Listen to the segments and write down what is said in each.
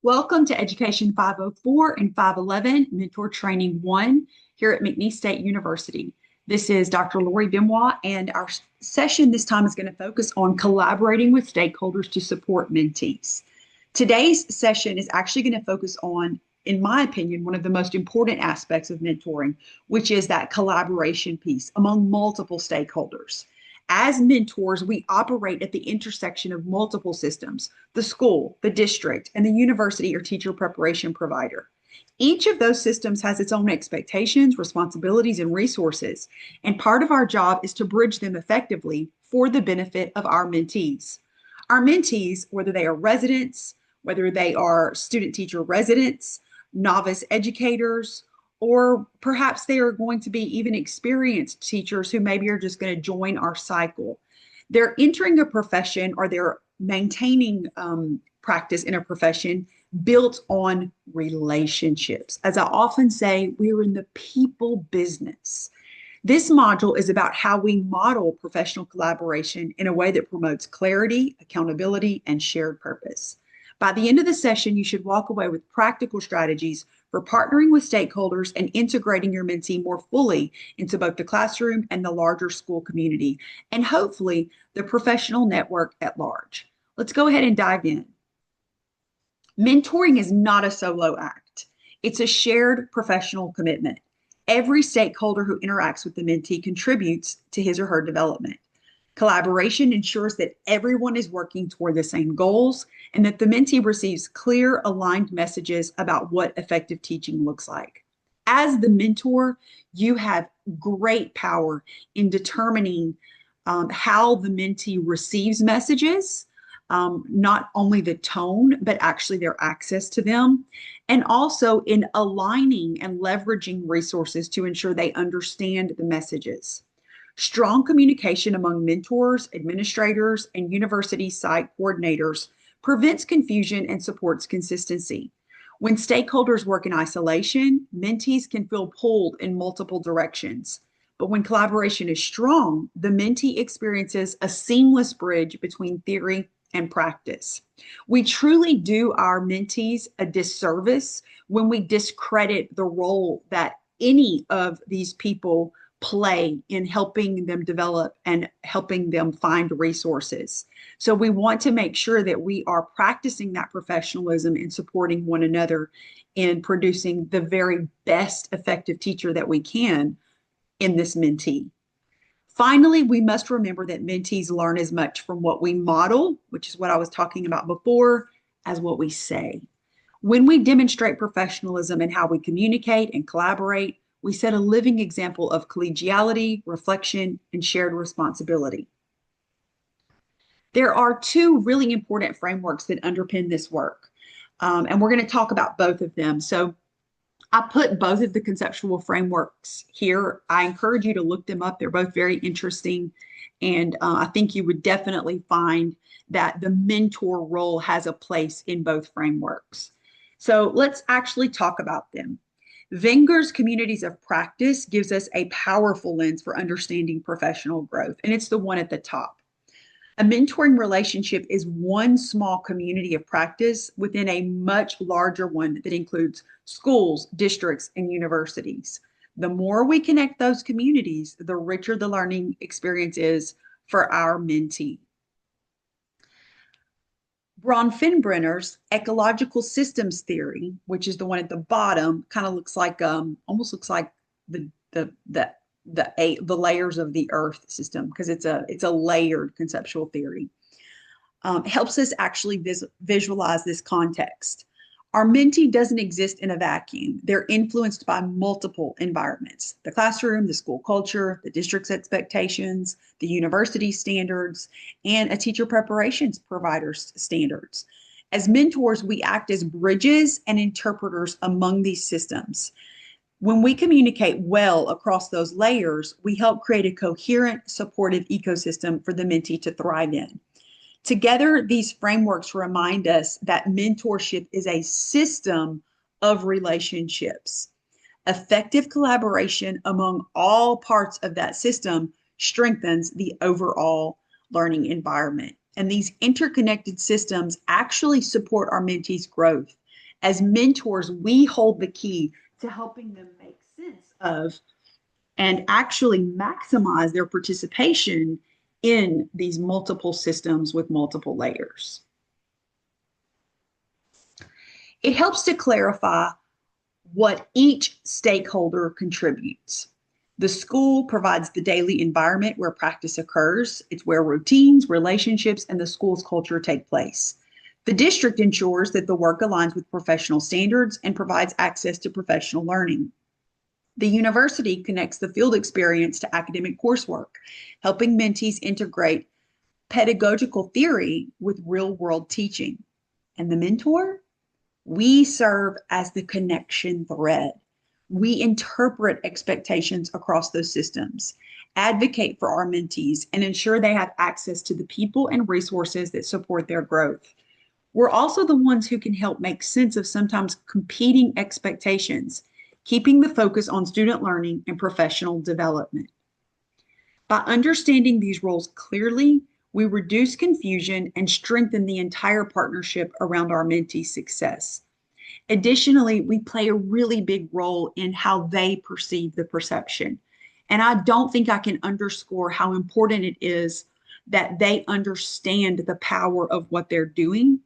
Welcome to Education 504 and 511 Mentor Training 1 here at McNeese State University. This is Dr. Lori Benoit, and our session this time is going to focus on collaborating with stakeholders to support mentees. Today's session is actually going to focus on, in my opinion, one of the most important aspects of mentoring, which is that collaboration piece among multiple stakeholders. As mentors, we operate at the intersection of multiple systems: the school, the district, and the university or teacher preparation provider. Each of those systems has its own expectations, responsibilities, and resources, and part of our job is to bridge them effectively for the benefit of our mentees. Our mentees, whether they are residents, whether they are student teacher residents, novice educators, or perhaps they are going to be even experienced teachers who maybe are just going to join our cycle. They're entering a profession, or they're maintaining practice in a profession built on relationships. As I often say, we're in the people business. This module is about how we model professional collaboration in a way that promotes clarity, accountability, and shared purpose. By the end of the session, you should walk away with practical strategies for partnering with stakeholders and integrating your mentee more fully into both the classroom and the larger school community, and hopefully the professional network at large. Let's go ahead and dive in. Mentoring is not a solo act. It's a shared professional commitment. Every stakeholder who interacts with the mentee contributes to his or her development. Collaboration ensures that everyone is working toward the same goals and that the mentee receives clear, aligned messages about what effective teaching looks like. As the mentor, you have great power in determining how the mentee receives messages, not only the tone, but actually their access to them, and also in aligning and leveraging resources to ensure they understand the messages. Strong communication among mentors, administrators, and university site coordinators prevents confusion and supports consistency. When stakeholders work in isolation, mentees can feel pulled in multiple directions. But when collaboration is strong, the mentee experiences a seamless bridge between theory and practice. We truly do our mentees a disservice when we discredit the role that any of these people play in helping them develop and helping them find resources. So we want to make sure that we are practicing that professionalism and supporting one another in producing the very best effective teacher that we can in this mentee. Finally, we must remember that mentees learn as much from what we model, which is what I was talking about before, as what we say. When we demonstrate professionalism in how we communicate and collaborate, we set a living example of collegiality, reflection, and shared responsibility. There are two really important frameworks that underpin this work, and we're going to talk about both of them. So I put both of the conceptual frameworks here. I encourage you to look them up. They're both very interesting, and I think you would definitely find that the mentor role has a place in both frameworks. So let's actually talk about them. Wenger's Communities of Practice gives us a powerful lens for understanding professional growth, and it's the one at the top. A mentoring relationship is one small community of practice within a much larger one that includes schools, districts, and universities. The more we connect those communities, the richer the learning experience is for our mentee. Bronfenbrenner's ecological systems theory, which is the one at the bottom, kind of looks like almost looks like the layers of the Earth system, because it's a layered conceptual theory. Helps us actually visualize this context. Our mentee doesn't exist in a vacuum. They're influenced by multiple environments: the classroom, the school culture, the district's expectations, the university standards, and a teacher preparations provider's standards. As mentors, we act as bridges and interpreters among these systems. When we communicate well across those layers, we help create a coherent, supportive ecosystem for the mentee to thrive in. Together, these frameworks remind us that mentorship is a system of relationships. Effective collaboration among all parts of that system strengthens the overall learning environment. And these interconnected systems actually support our mentees' growth. As mentors, we hold the key to helping them make sense of and actually maximize their participation in these multiple systems with multiple layers. It helps to clarify what each stakeholder contributes. The school provides the daily environment where practice occurs. It's where routines, relationships, and the school's culture take place. The district ensures that the work aligns with professional standards and provides access to professional learning. The university connects the field experience to academic coursework, helping mentees integrate pedagogical theory with real-world teaching. And the mentor? We serve as the connection thread. We interpret expectations across those systems, advocate for our mentees, and ensure they have access to the people and resources that support their growth. We're also the ones who can help make sense of sometimes competing expectations, keeping the focus on student learning and professional development. By understanding these roles clearly, we reduce confusion and strengthen the entire partnership around our mentee success. Additionally, we play a really big role in how they perceive the perception. And I don't think I can underscore how important it is that they understand the power of what they're doing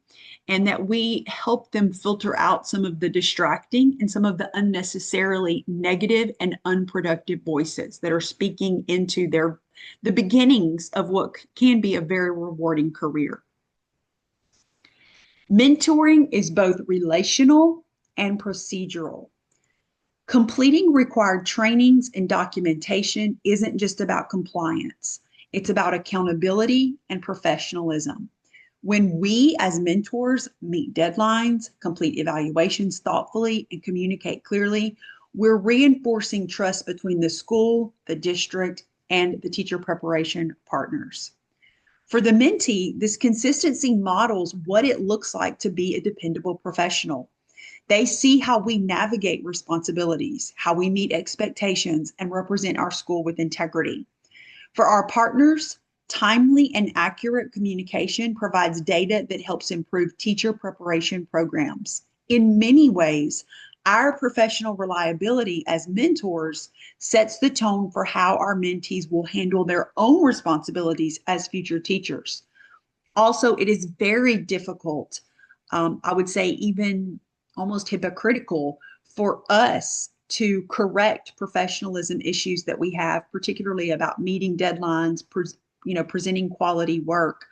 and that we help them filter out some of the distracting and some of the unnecessarily negative and unproductive voices that are speaking into the beginnings of what can be a very rewarding career. Mentoring is both relational and procedural. Completing required trainings and documentation isn't just about compliance. It's about accountability and professionalism. When we as mentors meet deadlines, complete evaluations thoughtfully, and communicate clearly, we're reinforcing trust between the school, the district, and the teacher preparation partners. For the mentee, this consistency models what it looks like to be a dependable professional. They see how we navigate responsibilities, how we meet expectations, and represent our school with integrity. For our partners, timely and accurate communication provides data that helps improve teacher preparation programs. In many ways, our professional reliability as mentors sets the tone for how our mentees will handle their own responsibilities as future teachers. Also, it is very difficult, I would say even almost hypocritical, for us to correct professionalism issues that we have, particularly about meeting deadlines, presenting quality work.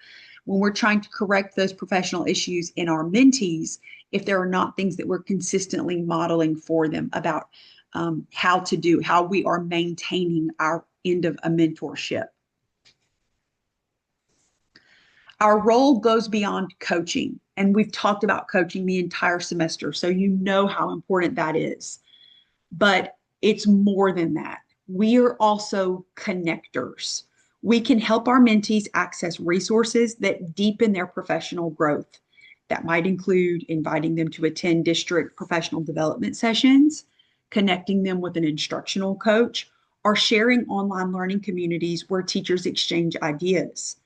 When we're trying to correct those professional issues in our mentees, if there are not things that we're consistently modeling for them about how we are maintaining our end of a mentorship. Our role goes beyond coaching, and we've talked about coaching the entire semester, so you know how important that is. But it's more than that. We are also connectors. We can help our mentees access resources that deepen their professional growth. That might include inviting them to attend district professional development sessions, connecting them with an instructional coach, or sharing online learning communities where teachers exchange ideas.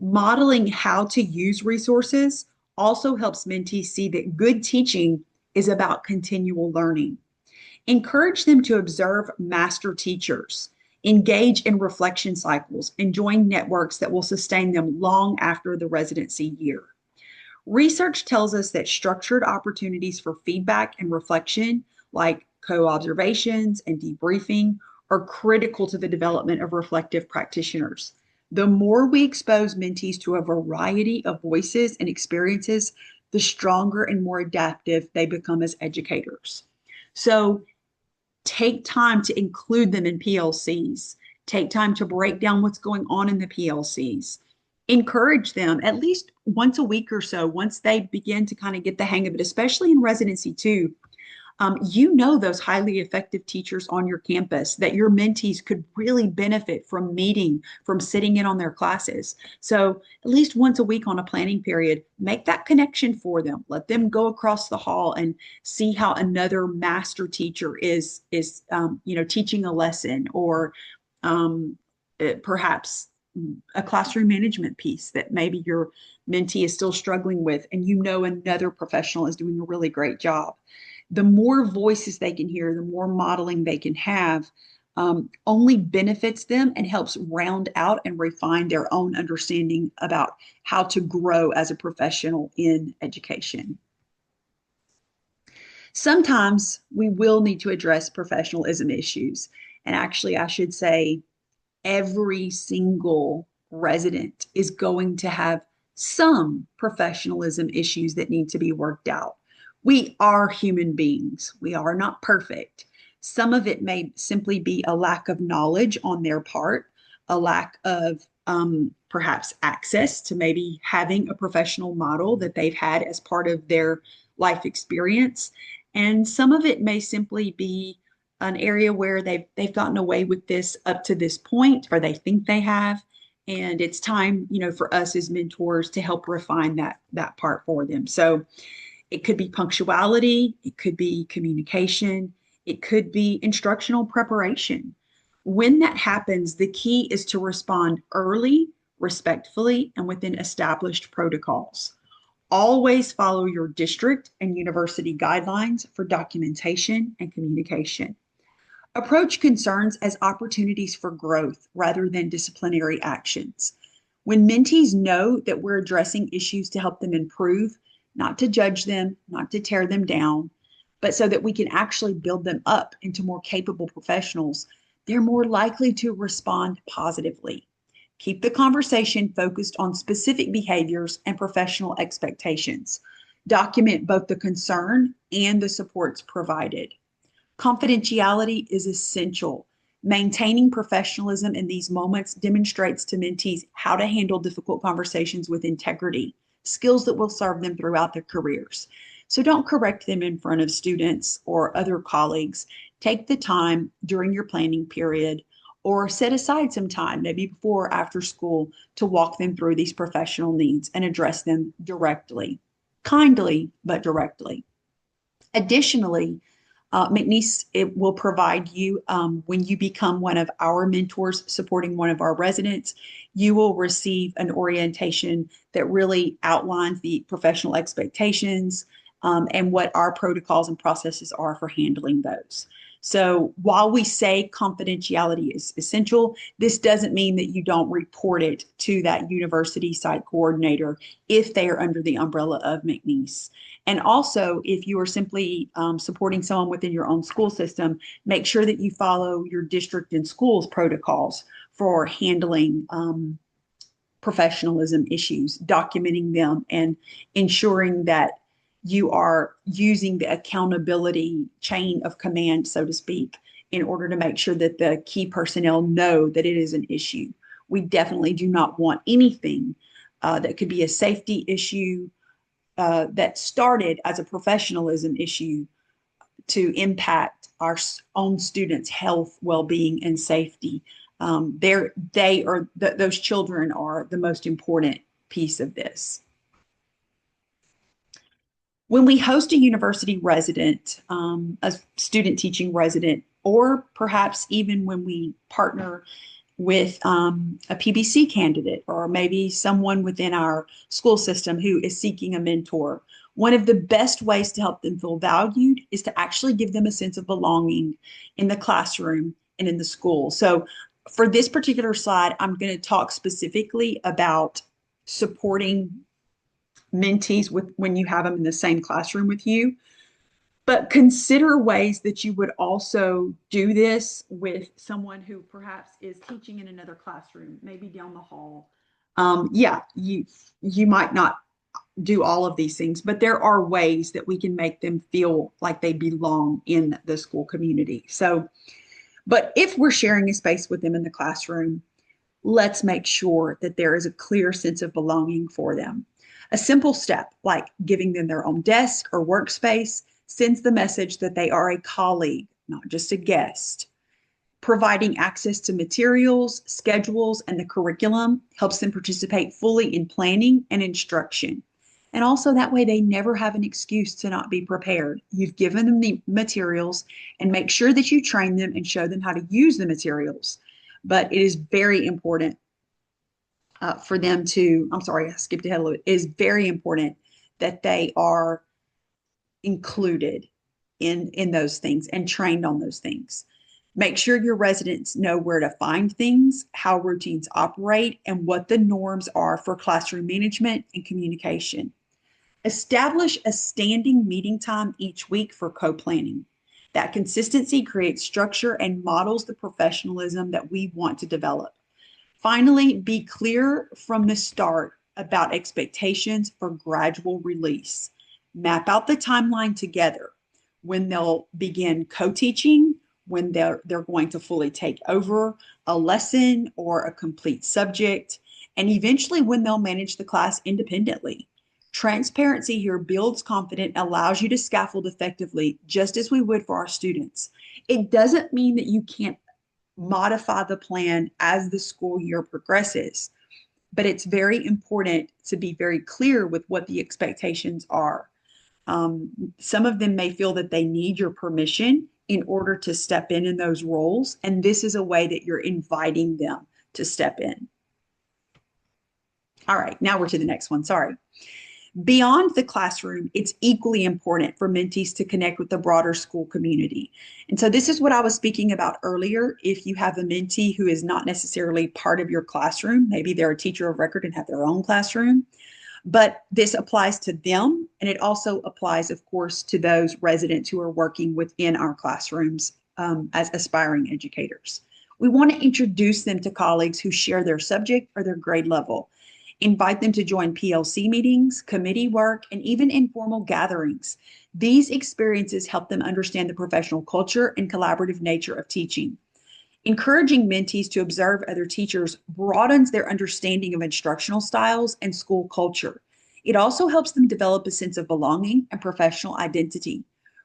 Modeling how to use resources also helps mentees see that good teaching is about continual learning. Encourage them to observe master teachers, engage in reflection cycles, and join networks that will sustain them long after the residency year. Research tells us that structured opportunities for feedback and reflection, like co-observations and debriefing, are critical to the development of reflective practitioners. The more we expose mentees to a variety of voices and experiences, the stronger and more adaptive they become as educators. So take time to include them in PLCs. Take time to break down what's going on in the PLCs. Encourage them at least once a week or so, once they begin to kind of get the hang of it, especially in residency too. You know those highly effective teachers on your campus that your mentees could really benefit from meeting, from sitting in on their classes. So at least once a week on a planning period, make that connection for them. Let them go across the hall and see how another master teacher is teaching a lesson, or perhaps a classroom management piece that maybe your mentee is still struggling with, and you know another professional is doing a really great job. The more voices they can hear, the more modeling they can have, only benefits them and helps round out and refine their own understanding about how to grow as a professional in education. Sometimes we will need to address professionalism issues. And actually, I should say, every single resident is going to have some professionalism issues that need to be worked out. We are human beings, we are not perfect. Some of it may simply be a lack of knowledge on their part, a lack of perhaps access to maybe having a professional model that they've had as part of their life experience. And some of it may simply be an area where they've gotten away with this up to this point, or they think they have, and it's time, for us as mentors to help refine that part for them. So it could be punctuality, it could be communication, it could be instructional preparation. When that happens, the key is to respond early, respectfully, and within established protocols. Always follow your district and university guidelines for documentation and communication. Approach concerns as opportunities for growth rather than disciplinary actions. When mentees know that we're addressing issues to help them improve, not to judge them, not to tear them down, but so that we can actually build them up into more capable professionals, they're more likely to respond positively. Keep the conversation focused on specific behaviors and professional expectations. Document both the concern and the supports provided. Confidentiality is essential. Maintaining professionalism in these moments demonstrates to mentees how to handle difficult conversations with integrity, skills that will serve them throughout their careers. So don't correct them in front of students or other colleagues. Take the time during your planning period or set aside some time, maybe before or after school, to walk them through these professional needs and address them directly, kindly, but directly. Additionally, McNeese, it will provide you, when you become one of our mentors supporting one of our residents, you will receive an orientation that really outlines the professional expectations and what our protocols and processes are for handling those. So while we say confidentiality is essential, this doesn't mean that you don't report it to that university site coordinator if they are under the umbrella of McNeese. And also, if you are simply supporting someone within your own school system, make sure that you follow your district and schools protocols for handling professionalism issues, documenting them, and ensuring that you are using the accountability chain of command, so to speak, in order to make sure that the key personnel know that it is an issue. We definitely do not want anything that could be a safety issue that started as a professionalism issue to impact our own students' health, well-being, and safety. Those children are the most important piece of this. When we host a university resident, a student teaching resident, or perhaps even when we partner with a PBC candidate or maybe someone within our school system who is seeking a mentor, one of the best ways to help them feel valued is to actually give them a sense of belonging in the classroom and in the school. So for this particular slide, I'm going to talk specifically about supporting mentees when you have them in the same classroom with you. But consider ways that you would also do this with someone who perhaps is teaching in another classroom, maybe down the hall. You might not do all of these things, but there are ways that we can make them feel like they belong in the school community. So, but if we're sharing a space with them in the classroom, let's make sure that there is a clear sense of belonging for them. A simple step like giving them their own desk or workspace sends the message that they are a colleague, not just a guest. Providing access to materials, schedules, and the curriculum helps them participate fully in planning and instruction. And also that way they never have an excuse to not be prepared. You've given them the materials, and make sure that you train them and show them how to use the materials. But it is very important for them to, I'm sorry, I skipped ahead a little bit, it is very important that they are included in those things and trained on those things. Make sure your residents know where to find things, how routines operate, and what the norms are for classroom management and communication. Establish a standing meeting time each week for co-planning. That consistency creates structure and models the professionalism that we want to develop. Finally, be clear from the start about expectations for gradual release. Map out the timeline together when they'll begin co-teaching, when they're going to fully take over a lesson or a complete subject, and eventually when they'll manage the class independently. Transparency here builds confidence, allows you to scaffold effectively, just as we would for our students. It doesn't mean that you can't modify the plan as the school year progresses, but it's very important to be very clear with what the expectations are. Some of them may feel that they need your permission in order to step in those roles, and this is a way that you're inviting them to step in. All right, now we're to the next one. Sorry. Beyond the classroom, it's equally important for mentees to connect with the broader school community. And so this is what I was speaking about earlier. If you have a mentee who is not necessarily part of your classroom, maybe they're a teacher of record and have their own classroom, but this applies to them. And it also applies, of course, to those residents who are working within our classrooms as aspiring educators. We want to introduce them to colleagues who share their subject or their grade level. Invite them to join PLC meetings, committee work, and even informal gatherings. These experiences help them understand the professional culture and collaborative nature of teaching. Encouraging mentees to observe other teachers broadens their understanding of instructional styles and school culture. It also helps them develop a sense of belonging and professional identity.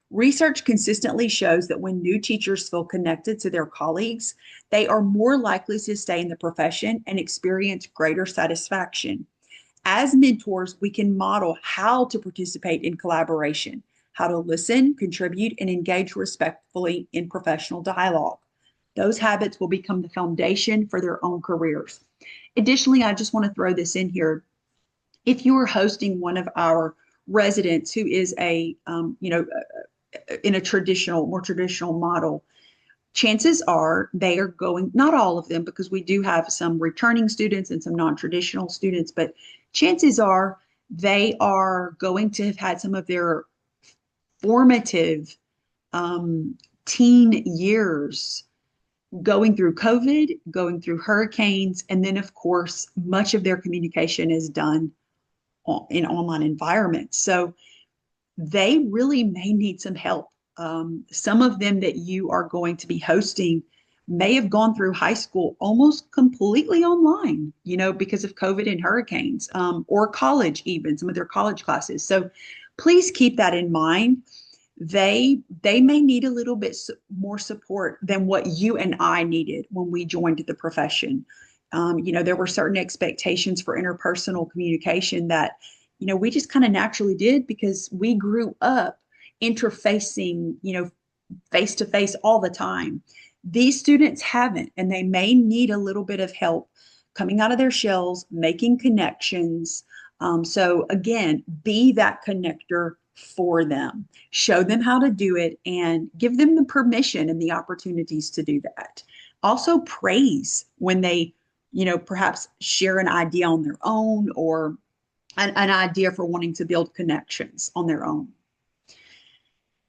Research consistently shows that when new teachers feel connected to their colleagues, they are more likely to stay in the profession and experience greater satisfaction. As mentors, we can model how to participate in collaboration, how to listen, contribute, and engage respectfully in professional dialogue. Those habits will become the foundation for their own careers. Additionally, I just want to throw this in here. If you are hosting one of our residents who is in a more traditional model, chances are they are going, not all of them, because we do have some returning students and some non-traditional students, but chances are they are going to have had some of their formative teen years going through COVID, going through hurricanes, and then, of course, much of their communication is done in online environments. So they really may need some help. Some of them that you are going to be hosting may have gone through high school almost completely online, because of COVID and hurricanes, or college even, some of their college classes. So please keep that in mind. They may need a little bit more support than what you and I needed when we joined the profession. There were certain expectations for interpersonal communication that we just kind of naturally did because we grew up interfacing, face to face all the time. These students haven't, and they may need a little bit of help coming out of their shells, making connections. So again, be that connector for them. Show them how to do it and give them the permission and the opportunities to do that. Also praise when they, perhaps share an idea on their own or an idea for wanting to build connections on their own.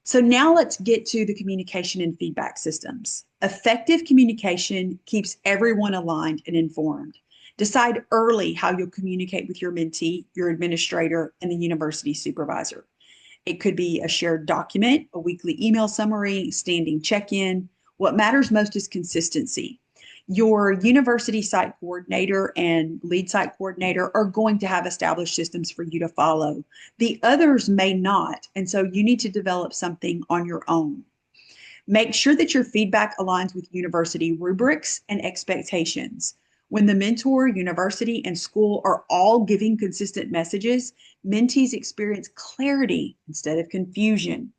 So now let's get to the communication and feedback systems. Effective communication keeps everyone aligned and informed. Decide early how you'll communicate with your mentee, your administrator, and the university supervisor. It could be a shared document, a weekly email summary, standing check-in. What matters most is consistency. Your university site coordinator and lead site coordinator are going to have established systems for you to follow. The others may not, and so you need to develop something on your own. Make sure that your feedback aligns with university rubrics and expectations. When the mentor, university, and school are all giving consistent messages, mentees experience clarity instead of confusion.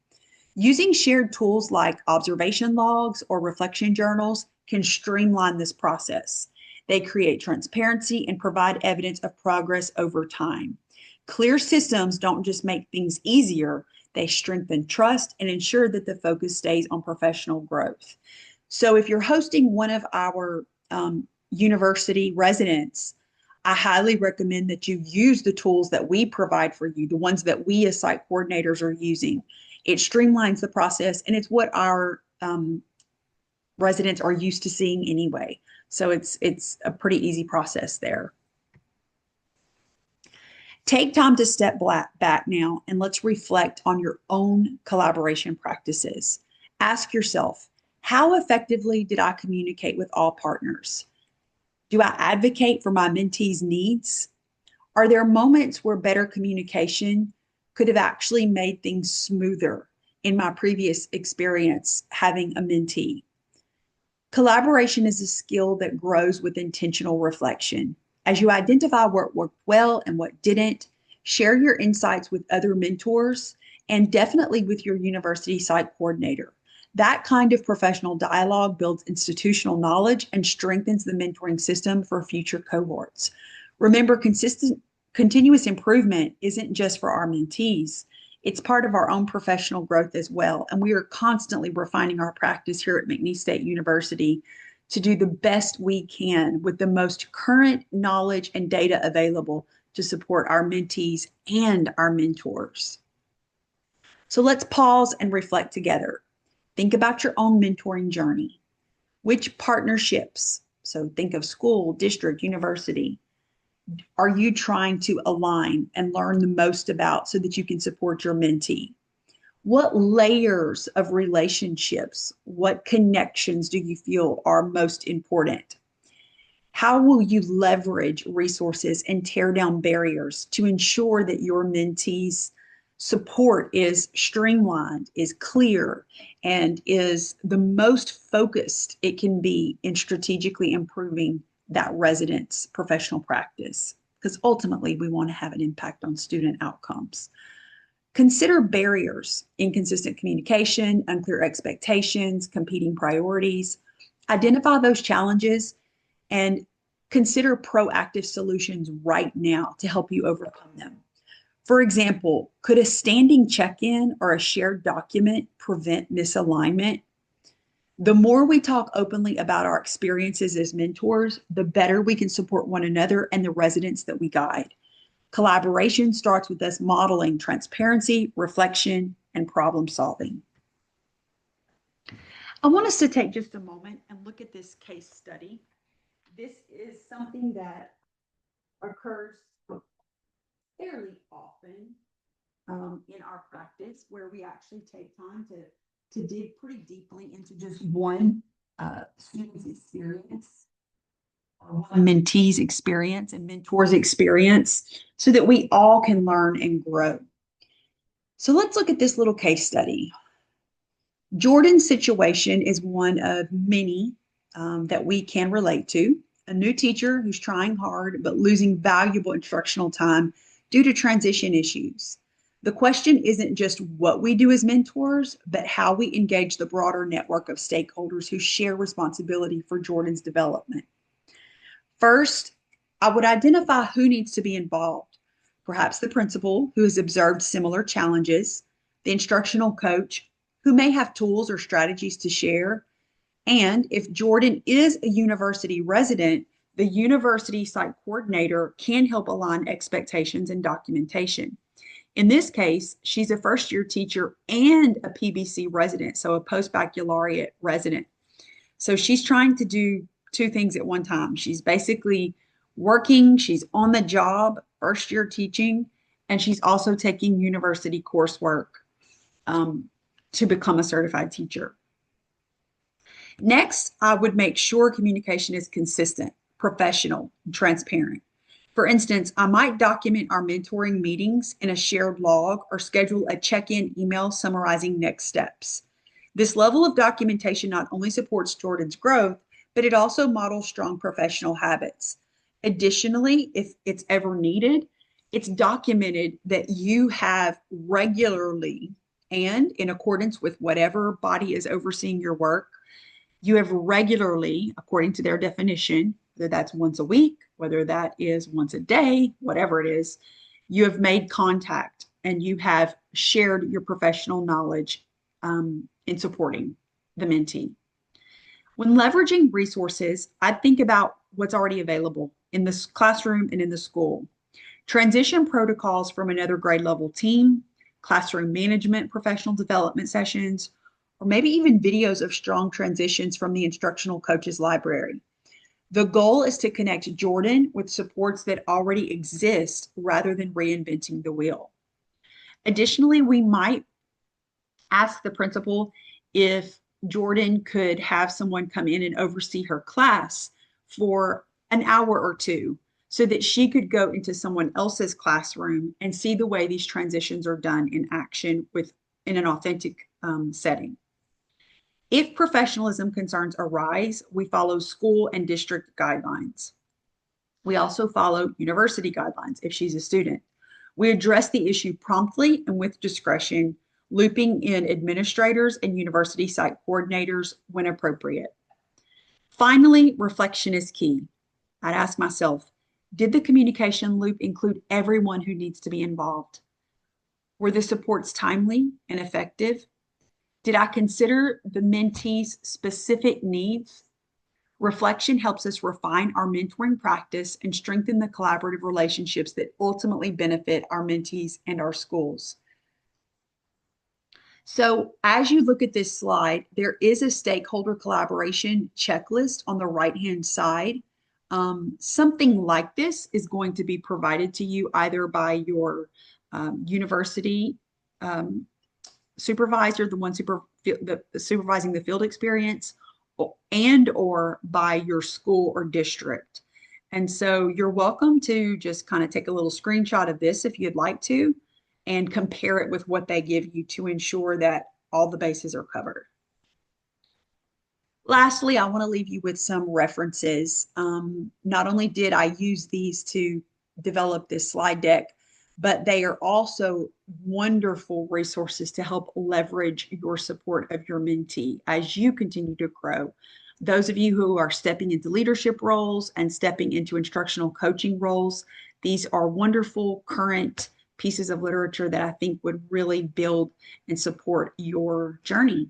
Using shared tools like observation logs or reflection journals can streamline this process. They create transparency and provide evidence of progress over time. Clear systems don't just make things easier, they strengthen trust and ensure that the focus stays on professional growth. So if you're hosting one of our university residents, I highly recommend that you use the tools that we provide for you, the ones that we as site coordinators are using. It streamlines the process, and it's what our residents are used to seeing anyway. So it's a pretty easy process there. Take time to step back now and let's reflect on your own collaboration practices. Ask yourself, how effectively did I communicate with all partners? Do I advocate for my mentees' needs? Are there moments where better communication could have actually made things smoother in my previous experience having a mentee? Collaboration is a skill that grows with intentional reflection. As you identify what worked well and what didn't, share your insights with other mentors and definitely with your university site coordinator. That kind of professional dialogue builds institutional knowledge and strengthens the mentoring system for future cohorts. Remember, continuous improvement isn't just for our mentees. It's part of our own professional growth as well. And we are constantly refining our practice here at McNeese State University to do the best we can with the most current knowledge and data available to support our mentees and our mentors. So let's pause and reflect together. Think about your own mentoring journey. Which partnerships, so think of school, district, university, are you trying to align and learn the most about so that you can support your mentee? What layers of relationships, what connections do you feel are most important? How will you leverage resources and tear down barriers to ensure that your mentees' support is streamlined, is clear, and is the most focused it can be in strategically improving that resident's professional practice? Because ultimately, we want to have an impact on student outcomes. Consider barriers: inconsistent communication, unclear expectations, competing priorities. Identify those challenges and consider proactive solutions right now to help you overcome them. For example, could a standing check-in or a shared document prevent misalignment? The more we talk openly about our experiences as mentors, the better we can support one another and the residents that we guide. Collaboration starts with us modeling transparency, reflection, and problem solving. I want us to take just a moment and look at this case study. This is something that occurs fairly often in our practice, where we actually take time to dig pretty deeply into just one student's experience, or one mentee's experience and mentor's experience, so that we all can learn and grow. So let's look at this little case study. Jordan's situation is one of many that we can relate to. A new teacher who's trying hard but losing valuable instructional time due to transition issues. The question isn't just what we do as mentors, but how we engage the broader network of stakeholders who share responsibility for Jordan's development. First, I would identify who needs to be involved. Perhaps the principal, who has observed similar challenges, the instructional coach, who may have tools or strategies to share, and if Jordan is a university resident, the university site coordinator can help align expectations and documentation. In this case, she's a first-year teacher and a PBC resident, so a post-baccalaureate resident. So she's trying to do two things at one time. She's basically working, she's on the job, first-year teaching, and she's also taking university coursework to become a certified teacher. Next, I would make sure communication is consistent, professional, and transparent. For instance, I might document our mentoring meetings in a shared log or schedule a check-in email summarizing next steps. This level of documentation not only supports Jordan's growth, but it also models strong professional habits. Additionally, if it's ever needed, it's documented that you have regularly, and in accordance with whatever body is overseeing your work, you have regularly, according to their definition, whether that's once a week, whether that is once a day, whatever it is, you have made contact and you have shared your professional knowledge in supporting the mentee. When leveraging resources, I think about what's already available in the classroom and in the school. Transition protocols from another grade level team, classroom management, professional development sessions, or maybe even videos of strong transitions from the instructional coaches library. The goal is to connect Jordan with supports that already exist rather than reinventing the wheel. Additionally, we might ask the principal if Jordan could have someone come in and oversee her class for an hour or two so that she could go into someone else's classroom and see the way these transitions are done in action in an authentic setting. If professionalism concerns arise, we follow school and district guidelines. We also follow university guidelines if she's a student. We address the issue promptly and with discretion, looping in administrators and university site coordinators when appropriate. Finally, reflection is key. I'd ask myself, did the communication loop include everyone who needs to be involved? Were the supports timely and effective? Did I consider the mentee's specific needs? Reflection helps us refine our mentoring practice and strengthen the collaborative relationships that ultimately benefit our mentees and our schools. So as you look at this slide, there is a stakeholder collaboration checklist on the right-hand side. Something like this is going to be provided to you either by your university supervisor, the one supervising the field experience, and or by your school or district. And so you're welcome to just kind of take a little screenshot of this if you'd like to, and compare it with what they give you to ensure that all the bases are covered. Lastly, I want to leave you with some references. Not only did I use these to develop this slide deck, but they are also wonderful resources to help leverage your support of your mentee as you continue to grow. Those of you who are stepping into leadership roles and stepping into instructional coaching roles, these are wonderful current pieces of literature that I think would really build and support your journey.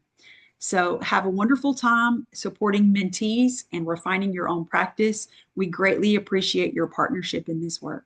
So have a wonderful time supporting mentees and refining your own practice. We greatly appreciate your partnership in this work.